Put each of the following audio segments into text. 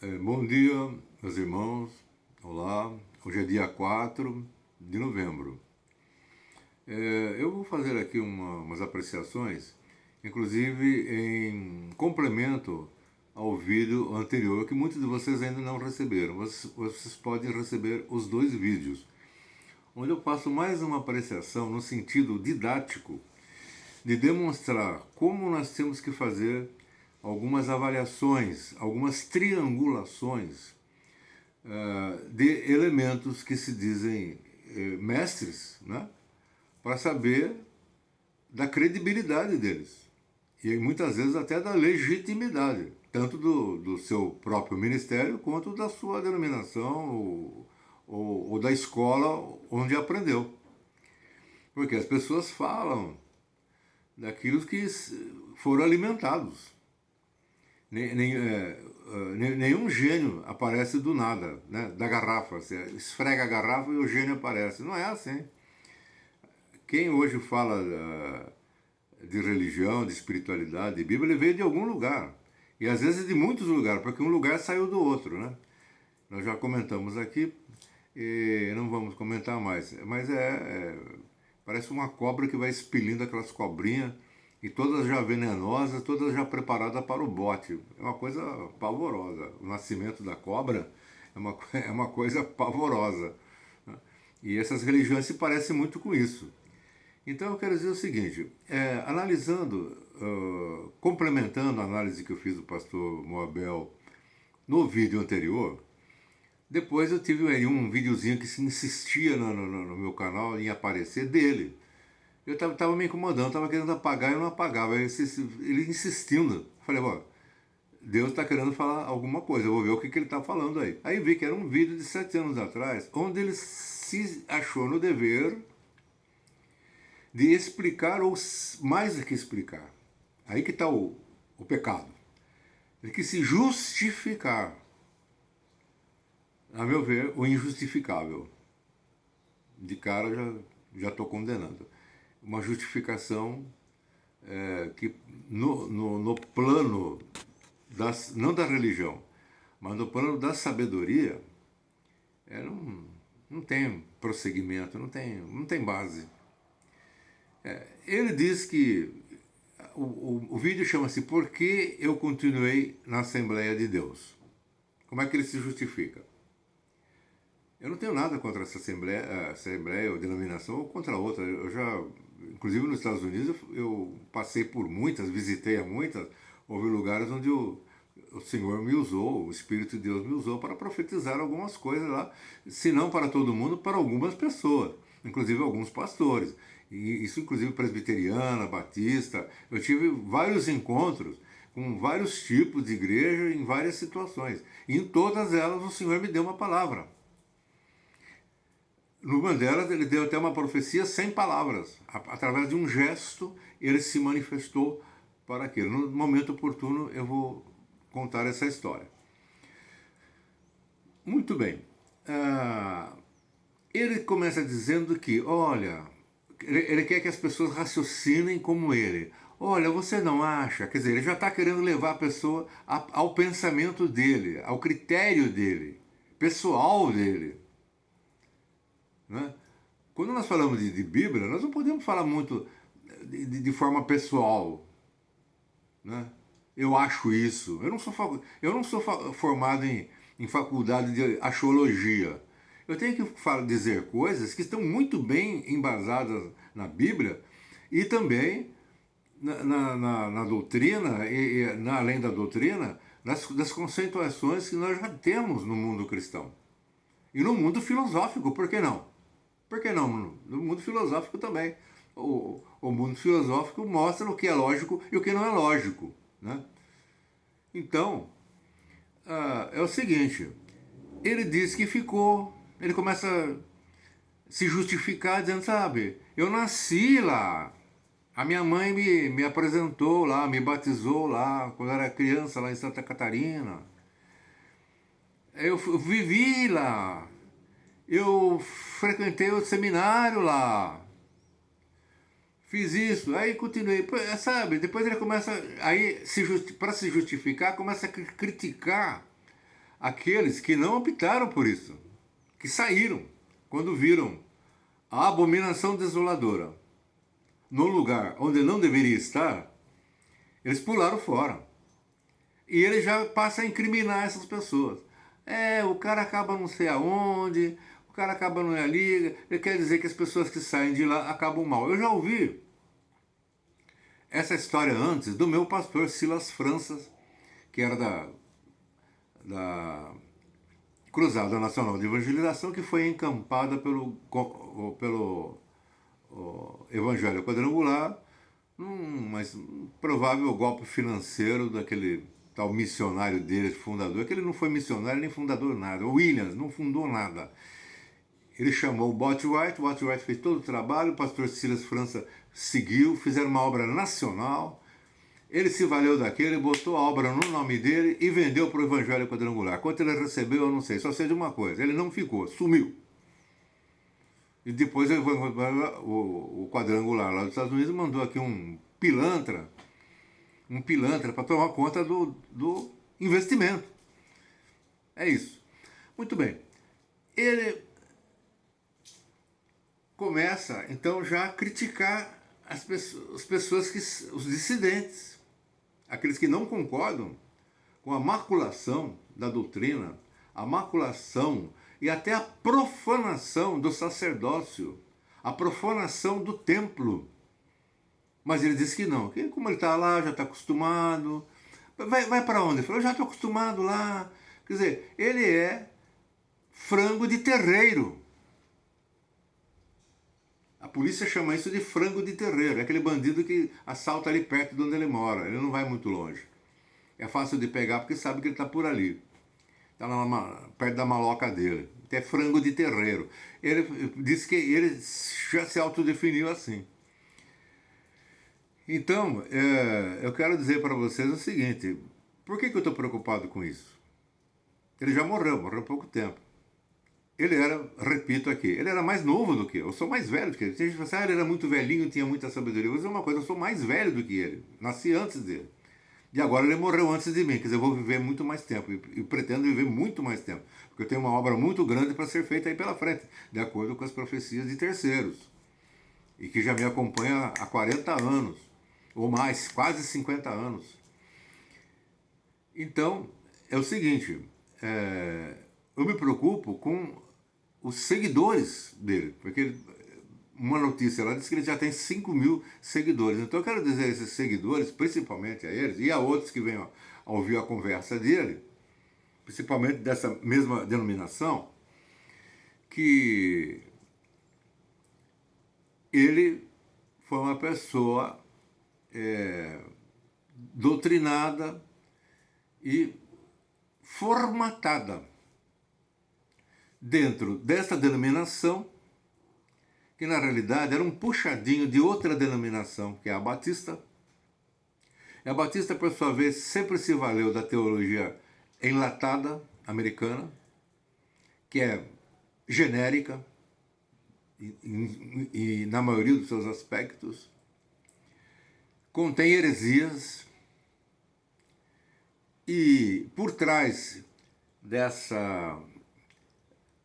Bom dia, meus irmãos. Olá. Hoje é dia 4 de novembro. Eu vou fazer aqui umas apreciações, inclusive em complemento ao vídeo anterior, que muitos de vocês ainda não receberam. Vocês podem receber os dois vídeos, onde eu faço mais uma apreciação no sentido didático de demonstrar como nós temos que fazer algumas avaliações, algumas triangulações de elementos que se dizem mestres, né, para saber da credibilidade deles e muitas vezes até da legitimidade, tanto do seu próprio ministério quanto da sua denominação ou da escola onde aprendeu. Porque as pessoas falam daquilo que foram alimentados. Nenhum gênio aparece do nada, né? Da garrafa. Você esfrega a garrafa e o gênio aparece. Não é assim. Quem hoje fala de religião, de espiritualidade, de Bíblia, ele veio de algum lugar. E às vezes de muitos lugares, porque um lugar saiu do outro, né? Nós já comentamos aqui e não vamos comentar mais. Mas parece uma cobra que vai expelindo aquelas cobrinhas e todas já venenosas, todas já preparadas para o bote. É uma coisa pavorosa. O nascimento da cobra é uma coisa pavorosa. E essas religiões se parecem muito com isso. Então eu quero dizer o seguinte, analisando, complementando a análise que eu fiz do pastor Moabel no vídeo anterior, depois eu tive aí um videozinho que se insistia no meu canal em aparecer dele. Eu tava me incomodando, tava querendo apagar e não apagava. Ele insistindo. Falei, bom, Deus está querendo falar alguma coisa, eu vou ver o que ele está falando aí. Aí vi que era um vídeo de 7 anos atrás, onde ele se achou no dever de explicar, ou mais do que explicar. Aí que está o pecado. Ele quis se justificar. A meu ver, o injustificável. De cara já estou condenando. Uma justificação que no plano, não da religião, mas no plano da sabedoria, não tem prosseguimento, não tem base. Ele diz que o vídeo chama-se Por que eu continuei na Assembleia de Deus? Como é que ele se justifica? Eu não tenho nada contra essa assembleia ou denominação ou contra outra. Eu já, inclusive nos Estados Unidos, eu passei por muitas, visitei a muitas. Houve lugares onde o Senhor me usou, o Espírito de Deus me usou para profetizar algumas coisas lá, se não para todo mundo, para algumas pessoas, inclusive alguns pastores. E isso inclusive presbiteriana, batista. Eu tive vários encontros com vários tipos de igreja em várias situações. E em todas elas o Senhor me deu uma palavra. Numa delas, ele deu até uma profecia sem palavras. Através de um gesto, ele se manifestou para aquilo. No momento oportuno, eu vou contar essa história. Muito bem. Ele começa dizendo que, olha, ele quer que as pessoas raciocinem como ele. Olha, você não acha? Quer dizer, ele já está querendo levar a pessoa ao pensamento dele, ao critério dele, pessoal dele. Né? Quando nós falamos de Bíblia, nós não podemos falar muito de forma pessoal. Né? Eu acho isso. Eu não sou formado em faculdade de axiologia. Eu tenho que dizer coisas que estão muito bem embasadas na Bíblia e também na doutrina, além da doutrina, das conceituações que nós já temos no mundo cristão. E no mundo filosófico, por que não? Por que não? No mundo filosófico também. O mundo filosófico mostra o que é lógico e o que não é lógico. Né? Então, é o seguinte, ele diz que ele começa a se justificar dizendo, sabe, eu nasci lá, a minha mãe me apresentou lá, me batizou lá, quando eu era criança lá em Santa Catarina, eu vivi lá, eu frequentei o seminário lá, fiz isso, aí continuei, sabe, depois ele começa, aí para se justificar, começa a criticar aqueles que não optaram por isso, que saíram quando viram a abominação desoladora no lugar onde não deveria estar, eles pularam fora. E ele já passa a incriminar essas pessoas. O cara acaba não sei aonde, o cara acaba não é ali, ele quer dizer que as pessoas que saem de lá acabam mal. Eu já ouvi essa história antes do meu pastor Silas Franças, que era da Cruzada Nacional de Evangelização, que foi encampada pelo Evangelho Quadrangular, mas provável golpe financeiro daquele tal missionário dele, fundador, que ele não foi missionário nem fundador nada. O Williams não fundou nada. Ele chamou o Botwright fez todo o trabalho, o pastor Silas França seguiu, fizeram uma obra nacional. Ele se valeu daquele, botou a obra no nome dele e vendeu para o Evangelho Quadrangular. Quanto ele recebeu, eu não sei, só sei de uma coisa, ele não ficou, sumiu. E depois o Quadrangular lá dos Estados Unidos mandou aqui um pilantra para tomar conta do investimento. É isso. Muito bem. Ele começa, então, já a criticar as pessoas, os dissidentes, aqueles que não concordam com a maculação da doutrina, a maculação e até a profanação do sacerdócio, a profanação do templo. Mas ele disse que não, que como ele está lá, já está acostumado. Vai para onde? Ele falou, eu já estou acostumado lá. Quer dizer, ele é frango de terreiro. A polícia chama isso de frango de terreiro. É aquele bandido que assalta ali perto de onde ele mora. Ele não vai muito longe. É fácil de pegar porque sabe que ele está por ali. Está perto da maloca dele. É frango de terreiro. Ele disse que ele já se autodefiniu assim. Então, eu quero dizer para vocês o seguinte. Por que eu estou preocupado com isso? Ele já morreu há pouco tempo. Ele era, repito aqui, ele era mais novo do que eu sou mais velho do que ele. Tem gente que fala assim, ele era muito velhinho, tinha muita sabedoria. Eu vou dizer uma coisa, eu sou mais velho do que ele. Nasci antes dele. E agora ele morreu antes de mim, quer dizer, eu vou viver muito mais tempo. E pretendo viver muito mais tempo. Porque eu tenho uma obra muito grande para ser feita aí pela frente, de acordo com as profecias de terceiros. E que já me acompanha há 40 anos, ou mais, quase 50 anos. Então, é o seguinte, eu me preocupo com os seguidores dele, porque uma notícia lá diz que ele já tem 5 mil seguidores. Então eu quero dizer a esses seguidores, principalmente a eles, e a outros que venham a ouvir a conversa dele, principalmente dessa mesma denominação, que ele foi uma pessoa doutrinada e formatada dentro dessa denominação, que na realidade era um puxadinho de outra denominação, que é a Batista. E a Batista, por sua vez, sempre se valeu da teologia enlatada americana, que é genérica e na maioria dos seus aspectos, contém heresias, e por trás dessa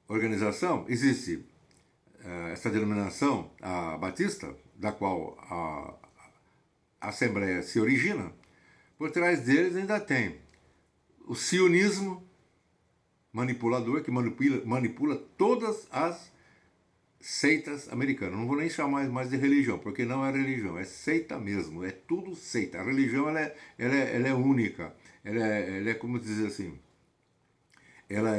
organização existe essa denominação, a Batista, da qual a Assembleia se origina. Por trás deles ainda tem o sionismo manipulador, que manipula todas as seitas americanas. Não vou nem chamar mais de religião, porque não é religião, é seita mesmo, é tudo seita. A religião ela é única, ela é, como dizer assim, ela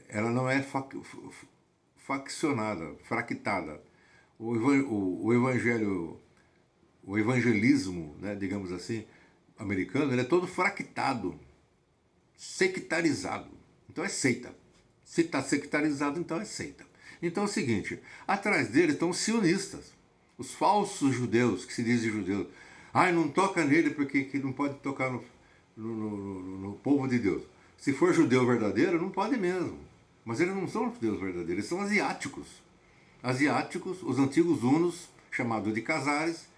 ela não é faccionada, fractada. O evangelismo, né, digamos assim, americano, ele é todo fractado, sectarizado. Então é seita. Se está sectarizado, então é seita. Então é o seguinte, atrás dele estão os sionistas, os falsos judeus, que se dizem judeus. Ai, não toca nele porque não pode tocar no povo de Deus. Se for judeu verdadeiro, não pode mesmo. Mas eles não são judeus verdadeiros, eles são asiáticos. Asiáticos, os antigos hunos, chamados de Casares,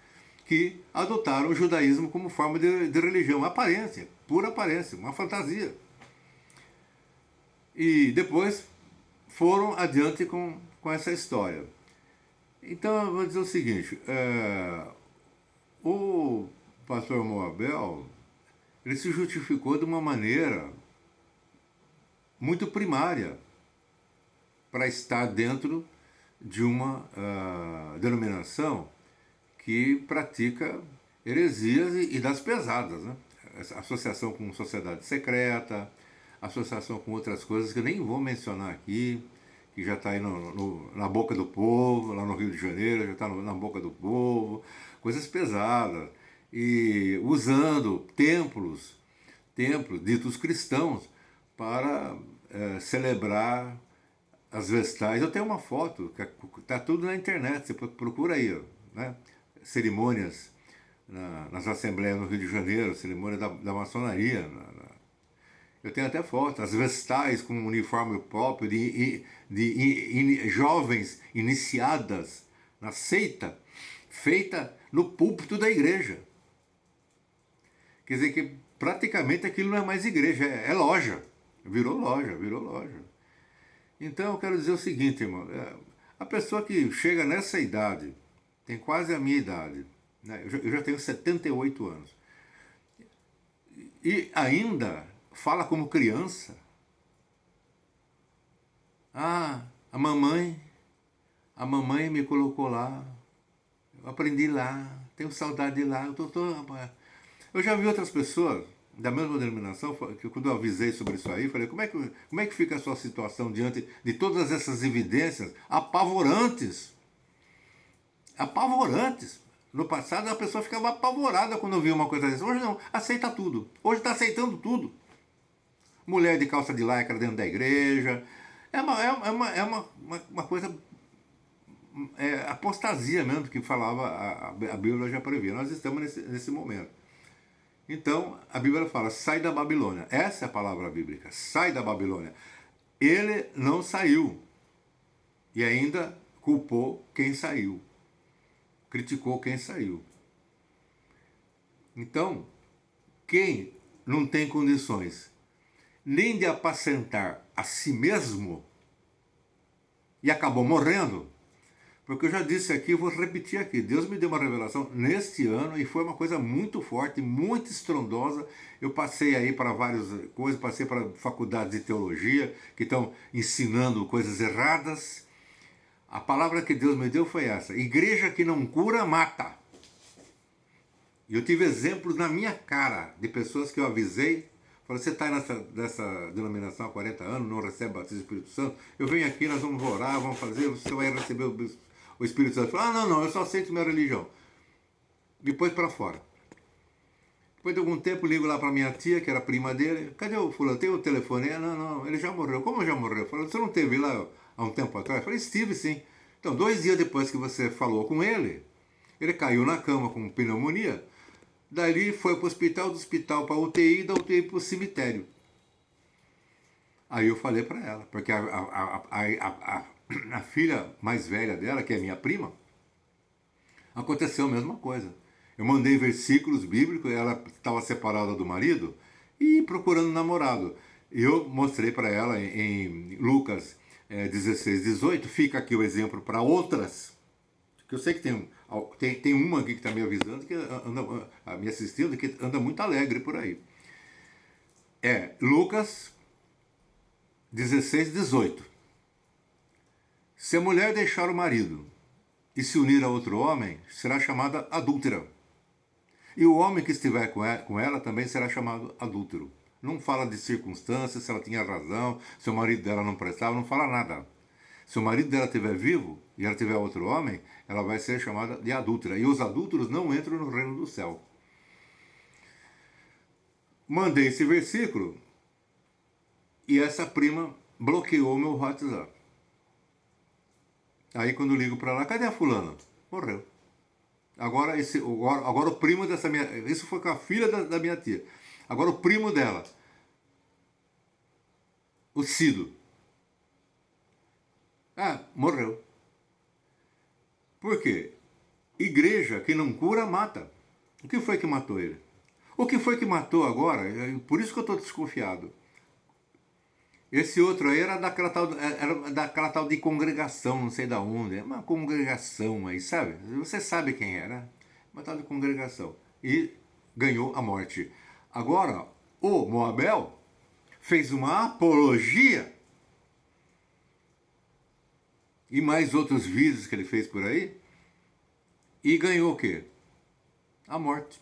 que adotaram o judaísmo como forma de religião. Aparência, pura aparência, uma fantasia. E depois foram adiante com essa história. Então, eu vou dizer o seguinte, o pastor Moabel, ele se justificou de uma maneira muito primária para estar dentro de uma denominação que pratica heresias e das pesadas, né? Associação com sociedade secreta, associação com outras coisas que eu nem vou mencionar aqui, que já está aí na boca do povo, lá no Rio de Janeiro, já está na boca do povo, coisas pesadas, e usando templos ditos cristãos para celebrar as vestais. Eu tenho uma foto, que está tudo na internet, você procura aí, né? Cerimônias nas assembleias no Rio de Janeiro, cerimônia da maçonaria. Eu tenho até foto, as vestais com um uniforme próprio de jovens iniciadas na seita, feita no púlpito da igreja. Quer dizer que praticamente aquilo não é mais igreja, é loja. Virou loja. Então eu quero dizer o seguinte, irmão, a pessoa que chega nessa idade, tem quase a minha idade, né? Eu já tenho 78 anos, e ainda fala como criança. Ah, a mamãe me colocou lá, eu aprendi lá, tenho saudade de lá, eu já vi outras pessoas da mesma denominação, que quando eu avisei sobre isso aí, falei, como é que fica a sua situação diante de todas essas evidências apavorantes? Apavorantes. No passado a pessoa ficava apavorada quando via uma coisa dessa. Hoje não, aceita tudo. Hoje está aceitando tudo. Mulher de calça de lycra dentro da igreja. É uma coisa, apostasia mesmo, que falava, a Bíblia já previa. Nós estamos nesse momento. Então, a Bíblia fala, sai da Babilônia. Essa é a palavra bíblica, sai da Babilônia. Ele não saiu. E ainda culpou quem saiu. Criticou quem saiu. Então, quem não tem condições nem de apacentar a si mesmo e acabou morrendo, porque eu já disse aqui, vou repetir aqui, Deus me deu uma revelação neste ano e foi uma coisa muito forte, muito estrondosa. Eu passei aí para várias coisas, passei para faculdades de teologia que estão ensinando coisas erradas. A palavra que Deus me deu foi essa: igreja que não cura, mata. E eu tive exemplos na minha cara de pessoas que eu avisei. Falei, você está nessa denominação há 40 anos, não recebe batismo do Espírito Santo? Eu venho aqui, nós vamos orar, vamos fazer, você vai receber o Espírito Santo. Falei, não, eu só aceito minha religião. Me pôs para fora. Depois de algum tempo, ligo lá para minha tia, que era prima dele. Cadê o fulano? Tem o telefone? Não, ele já morreu. Como já morreu? Eu falei, você não esteve lá há um tempo atrás? Eu falei, estive sim. Então, 2 dias depois que você falou com ele caiu na cama com pneumonia. Dali foi para o hospital, do hospital para a UTI, da UTI para o cemitério. Aí eu falei para ela, porque a filha mais velha dela, que é minha prima, aconteceu a mesma coisa. Eu mandei versículos bíblicos, ela estava separada do marido e procurando namorado. Eu mostrei para ela em Lucas 16, 18, fica aqui o exemplo para outras, que eu sei que tem uma aqui que está me avisando, que anda me assistindo, que anda muito alegre por aí. Lucas 16, 18. Se a mulher deixar o marido e se unir a outro homem, será chamada adúltera. E o homem que estiver com ela também será chamado adúltero. Não fala de circunstâncias, se ela tinha razão, se o marido dela não prestava, não fala nada. Se o marido dela estiver vivo e ela tiver outro homem, ela vai ser chamada de adúltera. E os adúlteros não entram no reino do céu. Mandei esse versículo e essa prima bloqueou meu WhatsApp. Aí quando eu ligo para lá, cadê a fulana? Morreu. Agora o primo dessa minha... Isso foi com a filha da minha tia. Agora o primo dela, o Cido. Morreu. Por quê? Igreja que não cura, mata. O que foi que matou ele? O que foi que matou agora? Por isso que eu estou desconfiado. Esse outro aí era daquela tal de congregação, não sei da onde. É uma congregação aí, sabe? Você sabe quem era. Uma tal de congregação. E ganhou a morte. Agora, o Moabel fez uma apologia. E mais outros vídeos que ele fez por aí. E ganhou o quê? A morte.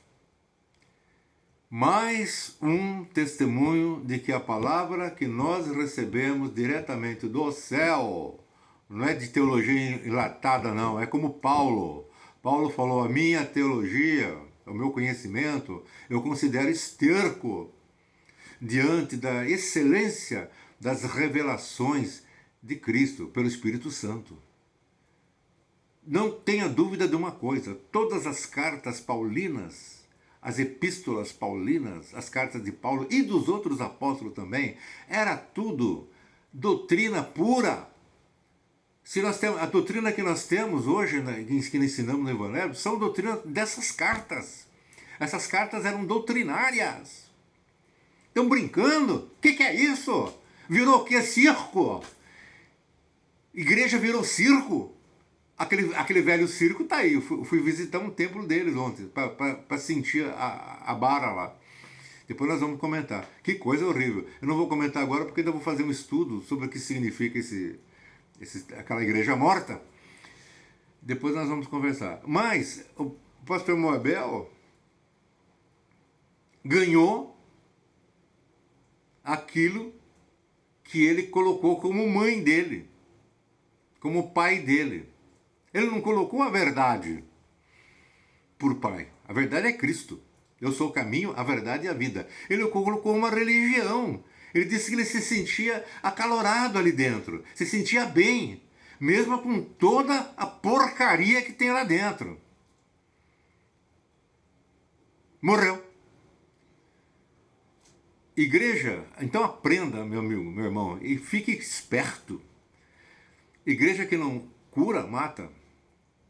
Mais um testemunho de que a palavra que nós recebemos diretamente do céu, não é de teologia enlatada não, é como Paulo. Paulo falou, a minha teologia, o meu conhecimento, eu considero esterco diante da excelência das revelações de Cristo pelo Espírito Santo. Não tenha dúvida de uma coisa, todas as cartas paulinas, as epístolas paulinas, as cartas de Paulo e dos outros apóstolos também, era tudo doutrina pura. Se nós temos, a doutrina que nós temos hoje, que ensinamos no Evangelho, são doutrinas dessas cartas. Essas cartas eram doutrinárias. Estão brincando? O que é isso? Virou o quê? Circo? Igreja virou circo? Aquele velho circo tá aí. Eu fui visitar um templo deles ontem, para sentir a bara lá. Depois nós vamos comentar. Que coisa horrível. Eu não vou comentar agora porque ainda vou fazer um estudo sobre o que significa aquela igreja morta. Depois nós vamos conversar. Mas o pastor Moabel ganhou aquilo que ele colocou como mãe dele, como pai dele. Ele não colocou a verdade por pai. A verdade é Cristo. Eu sou o caminho, a verdade e a vida. Ele colocou uma religião. Ele disse que ele se sentia acalorado ali dentro. Se sentia bem. Mesmo com toda a porcaria que tem lá dentro. Morreu. Igreja, então aprenda, meu amigo, meu irmão, e fique esperto. Igreja que não cura, mata.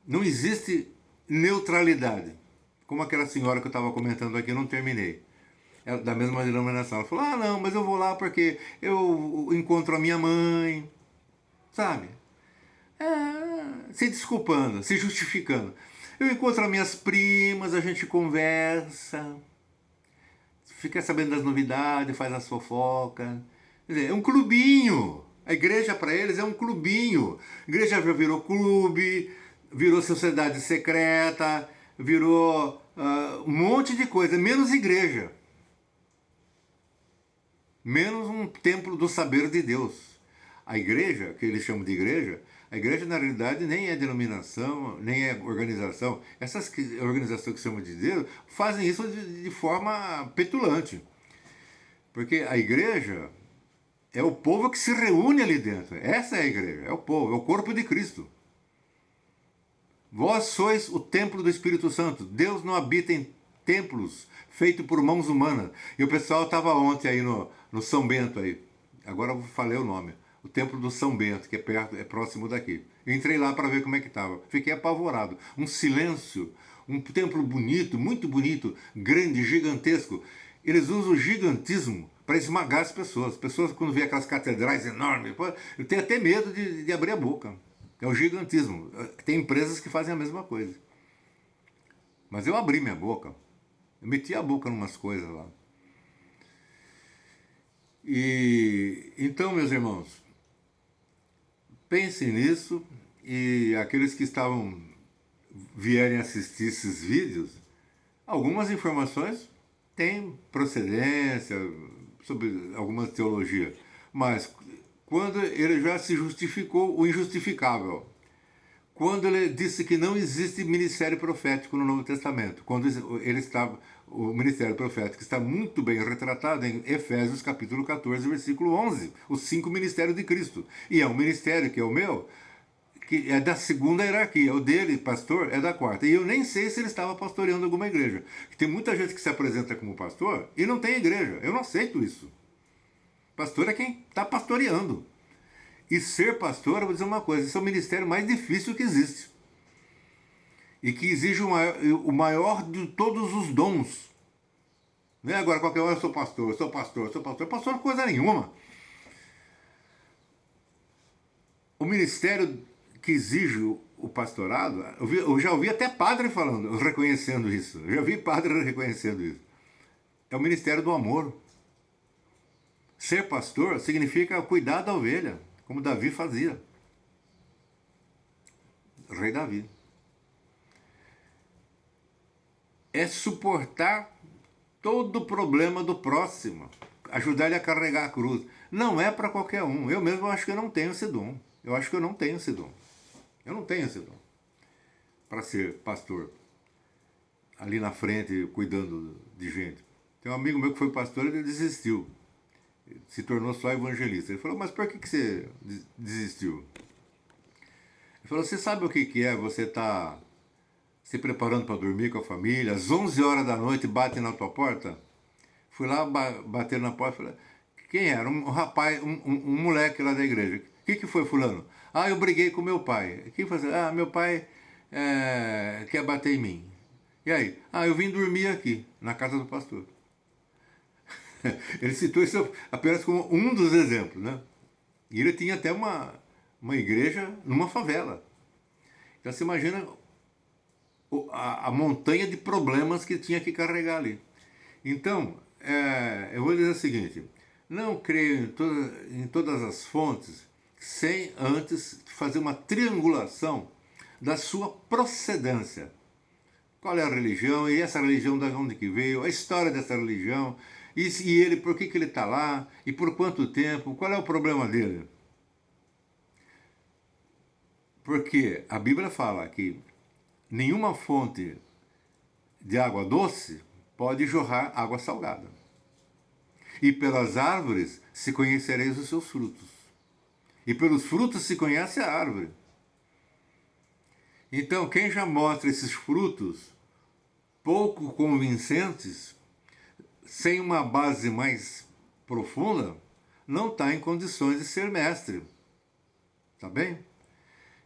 Não existe neutralidade. Como aquela senhora que eu estava comentando aqui, eu não terminei. Ela, da mesma denominação. Ela falou, não, mas eu vou lá porque eu encontro a minha mãe. Sabe? Se desculpando, se justificando. Eu encontro as minhas primas, a gente conversa. Fica sabendo das novidades, faz as fofocas. Quer dizer, é um clubinho. A igreja para eles é um clubinho. A igreja já virou clube, virou sociedade secreta, virou um monte de coisa, menos igreja. Menos um templo do saber de Deus. A igreja, que eles chamam de igreja, a igreja na realidade nem é denominação, nem é organização. Essas organizações que chamam de Deus fazem isso de forma petulante. Porque a igreja é o povo que se reúne ali dentro. Essa é a igreja, é o povo, é o corpo de Cristo. Vós sois o templo do Espírito Santo. Deus não habita em templos feitos por mãos humanas. E o pessoal estava ontem aí no São Bento aí. Agora eu falei o nome. O templo do São Bento, que é próximo daqui. Eu entrei lá para ver como é que estava. Fiquei apavorado. Um silêncio, um templo bonito, muito bonito, grande, gigantesco. Eles usam o gigantismo para esmagar as pessoas. As pessoas, quando vê aquelas catedrais enormes, eu tenho até medo de abrir a boca. É o gigantismo. Tem empresas que fazem a mesma coisa. Mas eu abri minha boca. Eu meti a boca em umas coisas lá. E então, meus irmãos, pensem nisso, e aqueles que vierem assistir esses vídeos, algumas informações têm procedência sobre algumas teologias, mas quando ele já se justificou o injustificável, quando ele disse que não existe ministério profético no Novo Testamento, quando o ministério profético está muito bem retratado em Efésios capítulo 14, versículo 11, os 5 ministérios de Cristo. E é um ministério que é o meu, que é da segunda hierarquia, o dele, pastor, é da quarta. E eu nem sei se ele estava pastoreando alguma igreja. Tem muita gente que se apresenta como pastor e não tem igreja. Eu não aceito isso. Pastor é quem está pastoreando. E ser pastor, eu vou dizer uma coisa, esse é o ministério mais difícil que existe. e que exige o maior de todos os dons. Não é agora qualquer hora eu sou pastor, eu sou pastor, eu sou pastor. Pastor não é coisa nenhuma. O ministério que exige o pastorado, eu já ouvi até padre falando, reconhecendo isso. Eu já vi padre reconhecendo isso. É o ministério do amor. Ser pastor significa cuidar da ovelha, como Davi fazia. O rei Davi. É suportar todo o problema do próximo, ajudar ele a carregar a cruz. Não é para qualquer um. Eu mesmo acho que eu não tenho esse dom. Eu acho que eu não tenho esse dom. Eu não tenho esse dom para ser pastor, ali na frente, cuidando de gente. Tem um amigo meu que foi pastor e ele desistiu. Se tornou só evangelista. Ele falou, mas por que você desistiu? Ele falou, você sabe o que é você estar se preparando para dormir com a família, às 11 horas da noite batem na tua porta? Fui lá bater na porta e falei, quem era? Um rapaz, um moleque lá da igreja. O que foi, fulano? Ah, eu briguei com meu pai. O que foi? Ah, meu pai quer bater em mim. E aí? Ah, eu vim dormir aqui, na casa do pastor. Ele citou isso apenas como um dos exemplos, né? E ele tinha até uma igreja numa favela. Então você imagina a montanha de problemas que tinha que carregar ali. Então, eu vou dizer o seguinte, não creio em todas as fontes sem antes fazer uma triangulação da sua procedência. Qual é a religião, e essa religião de onde que veio, a história dessa religião, e ele, por que ele está lá, e por quanto tempo, qual é o problema dele? Porque a Bíblia fala que nenhuma fonte de água doce pode jorrar água salgada. E pelas árvores se conhecereis os seus frutos. E pelos frutos se conhece a árvore. Então, quem já mostra esses frutos pouco convincentes, sem uma base mais profunda, não está em condições de ser mestre. Tá bem?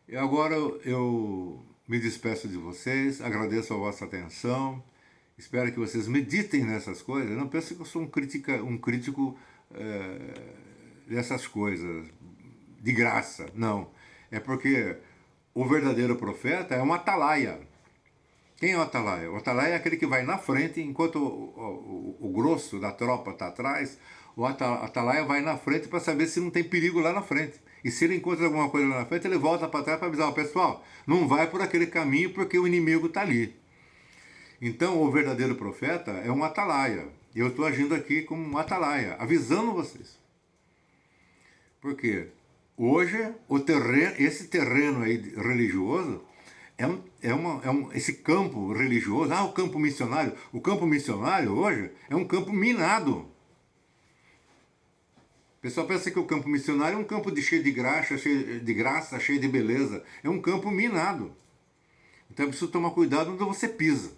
E agora eu me despeço de vocês, agradeço a vossa atenção, espero que vocês meditem nessas coisas. Não pensem que eu sou um crítico dessas coisas, de graça, não. É porque o verdadeiro profeta é um atalaia. Quem é o atalaia? O atalaia é aquele que vai na frente, enquanto o grosso da tropa está atrás, o atalaia vai na frente para saber se não tem perigo lá na frente. E se ele encontra alguma coisa lá na frente, ele volta para trás para avisar o pessoal, não vai por aquele caminho porque o inimigo está ali. Então o verdadeiro profeta é um atalaia. Eu estou agindo aqui como um atalaia, avisando vocês. Por quê? Hoje, esse terreno aí religioso, esse campo religioso, o campo missionário. O campo missionário hoje é um campo minado. O pessoal pensa que o campo missionário é um campo cheio de graça, cheio de beleza. É um campo minado. Então é preciso tomar cuidado onde você pisa.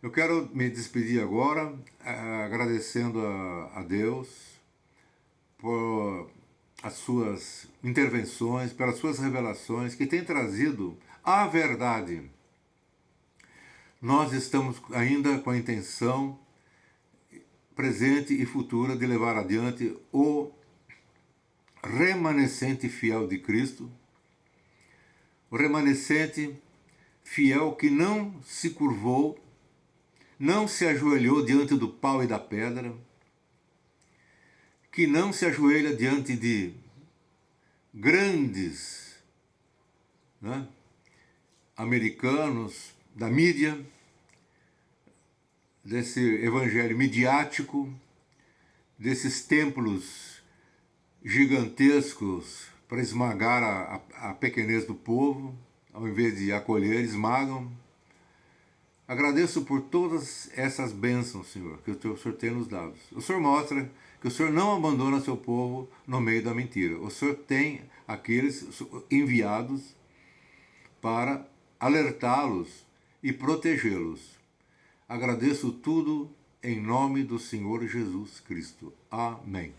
Eu quero me despedir agora, agradecendo a Deus por as suas intervenções, pelas suas revelações, que tem trazido a verdade. Nós estamos ainda com a intenção presente e futura de levar adiante o remanescente fiel de Cristo, o remanescente fiel que não se curvou, não se ajoelhou diante do pau e da pedra, que não se ajoelha diante de grandes, né, americanos, da mídia, desse evangelho midiático, desses templos gigantescos para esmagar a pequenez do povo, ao invés de acolher, esmagam. Agradeço por todas essas bênçãos, Senhor, que o Senhor tem nos dado. O Senhor mostra que o Senhor não abandona seu povo no meio da mentira. O Senhor tem aqueles enviados para alertá-los e protegê-los. Agradeço tudo em nome do Senhor Jesus Cristo. Amém.